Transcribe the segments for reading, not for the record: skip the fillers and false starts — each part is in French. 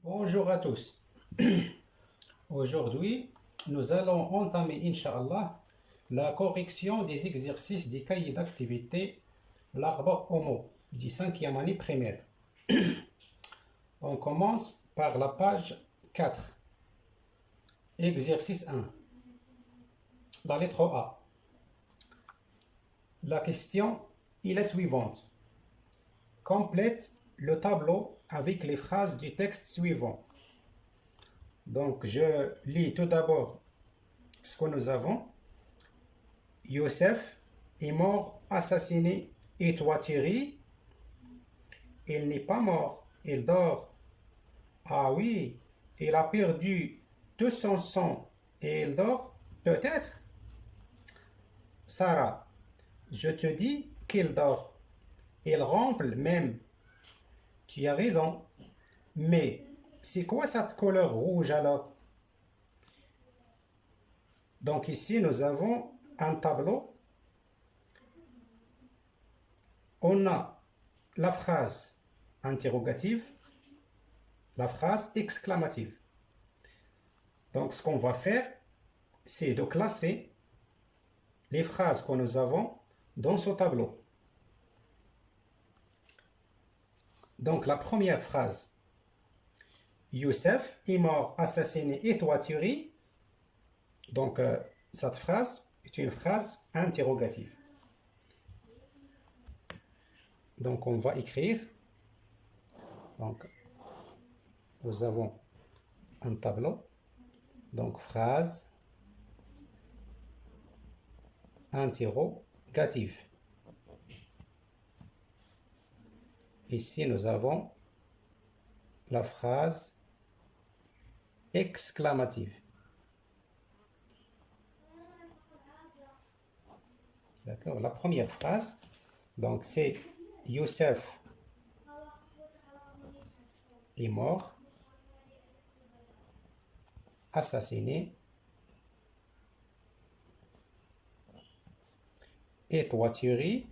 Bonjour à tous. Aujourd'hui, nous allons entamer, Inch'Allah, la correction des exercices des cahiers d'activité l'arbre homo du 5e année primaire. On commence par la page 4. Exercice 1. La lettre A. La question est la suivante. Complète le tableau avec les phrases du texte suivant. Donc, je lis tout d'abord ce que nous avons. Youssef est mort, assassiné, et toi Thierry? Il n'est pas mort, il dort. Ah oui, il a perdu tout son sang et il dort, peut-être? Sarah, je te dis qu'il dort. Il ronfle même. Tu as raison. Mais c'est quoi cette couleur rouge alors? Donc ici, nous avons un tableau. On a la phrase interrogative, la phrase exclamative. Donc ce qu'on va faire, c'est de classer les phrases que nous avons dans ce tableau. Donc la première phrase, Youssef est mort, assassiné, et toi tu ris. Donc cette phrase est une phrase interrogative. Donc on va écrire. Donc nous avons un tableau. Donc phrase interrogative. Ici nous avons la phrase exclamative. D'accord, la première phrase, donc c'est Youssef est mort, assassiné, et toi tu ris,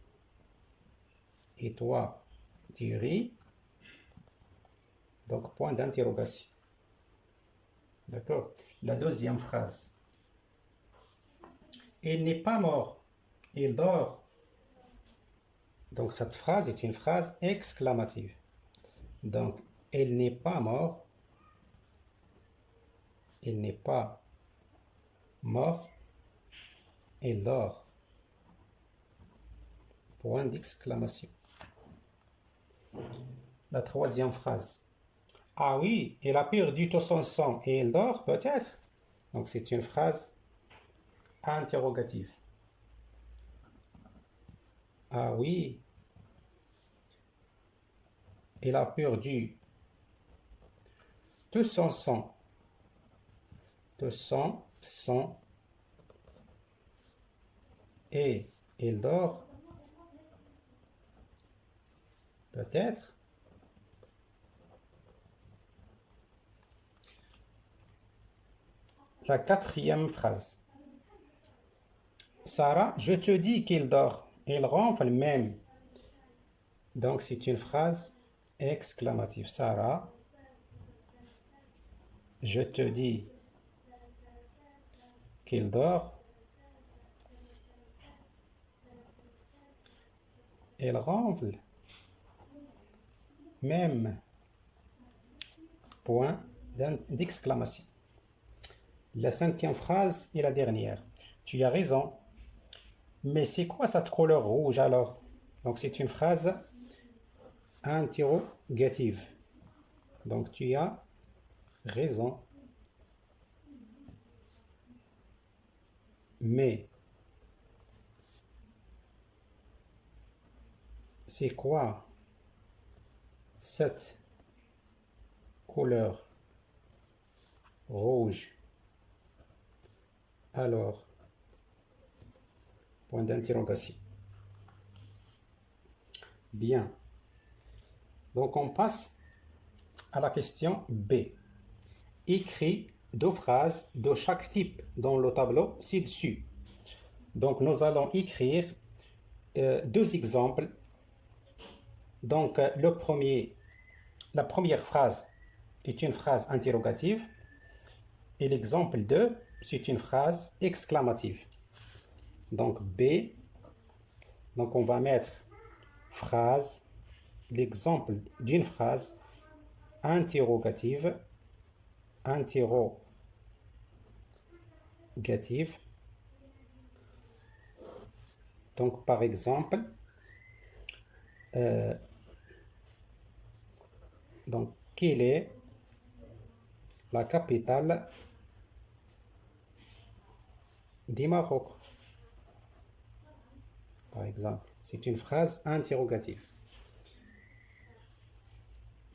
et toi tu ris, donc point d'interrogation. D'accord. La deuxième phrase, il n'est pas mort, il dort. Donc cette phrase est une phrase exclamative. Donc il n'est pas mort, il n'est pas mort, il dort. Point d'exclamation. La troisième phrase. Ah oui, il a perdu tout son sang et il dort, peut-être? Donc c'est une phrase interrogative. Ah oui, il a perdu tout son sang. Tout son sang et il dort, peut-être? La quatrième phrase. Sarah, je te dis qu'il dort. Il ronfle même. Donc c'est une phrase exclamative. Sarah, je te dis qu'il dort. Il ronfle même. Point d'exclamation. La cinquième phrase est la dernière. Tu as raison. Mais c'est quoi cette couleur rouge alors? Donc c'est une phrase interrogative. Donc tu as raison. Mais c'est quoi cette couleur rouge alors? Point d'interrogation. Bien. Donc on passe à la question B. Écris deux phrases de chaque type dans le tableau ci-dessus. Donc nous allons écrire deux exemples. Donc la première phrase, est une phrase interrogative et l'exemple 2, c'est une phrase exclamative. Donc B, donc on va mettre phrase, l'exemple d'une phrase interrogative, donc par exemple, donc quelle est la capitale du Maroc? Par exemple, c'est une phrase interrogative.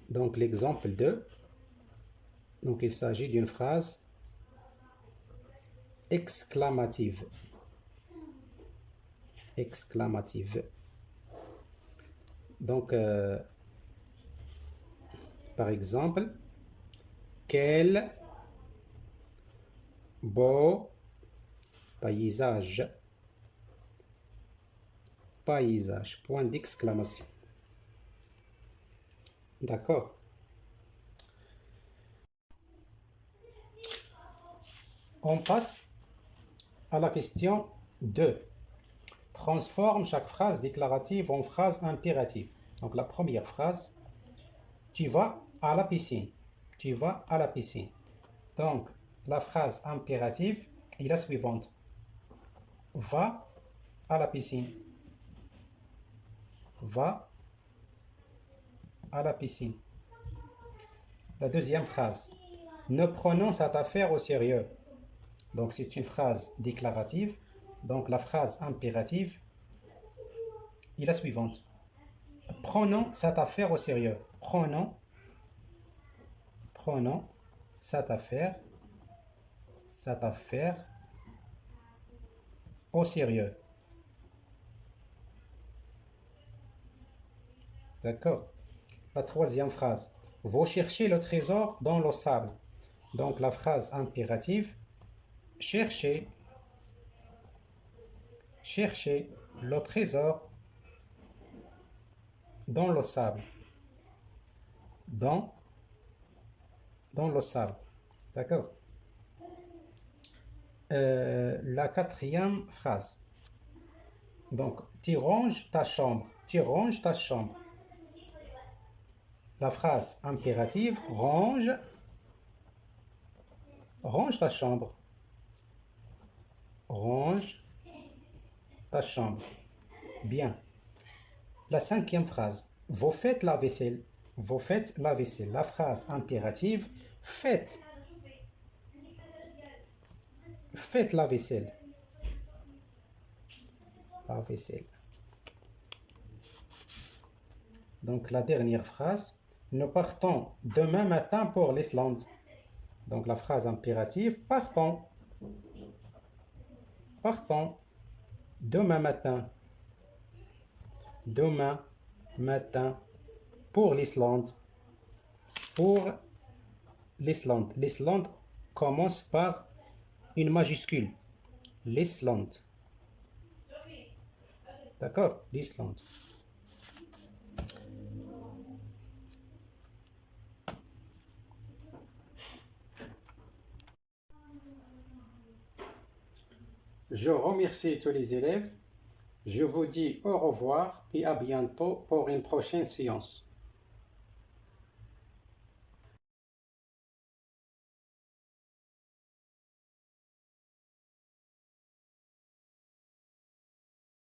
Donc l'exemple 2, donc il s'agit d'une phrase exclamative. Donc par exemple, quel beau paysage. Point d'exclamation. D'accord. On passe à la question 2. Transforme chaque phrase déclarative en phrase impérative. Donc la première phrase, tu vas à la piscine. Tu vas à la piscine. Donc la phrase impérative est la suivante. Va à la piscine. Va à la piscine. La deuxième phrase, ne prenons cette affaire au sérieux. Donc c'est une phrase déclarative. Donc la phrase impérative est la suivante. Prenons cette affaire au sérieux. Prenons cette affaire au sérieux. D'accord. La troisième phrase. Vous cherchez le trésor dans le sable. Donc la phrase impérative. Cherchez le trésor dans le sable. Dans le sable. D'accord. La quatrième phrase. Donc, tu ranges ta chambre. Tu ranges ta chambre. La phrase impérative, range ta chambre. Range ta chambre. Bien. La cinquième phrase. Vous faites la vaisselle. Vous faites la vaisselle. La phrase impérative, faites. Faites la vaisselle. La vaisselle. Donc la dernière phrase. Nous partons demain matin pour l'Islande. Donc la phrase impérative, partons. Partons. Demain matin. Demain matin pour l'Islande. Pour l'Islande. L'Islande commence par une majuscule. L'Islande. D'accord? L'Islande. Je remercie tous les élèves. Je vous dis au revoir et à bientôt pour une prochaine séance.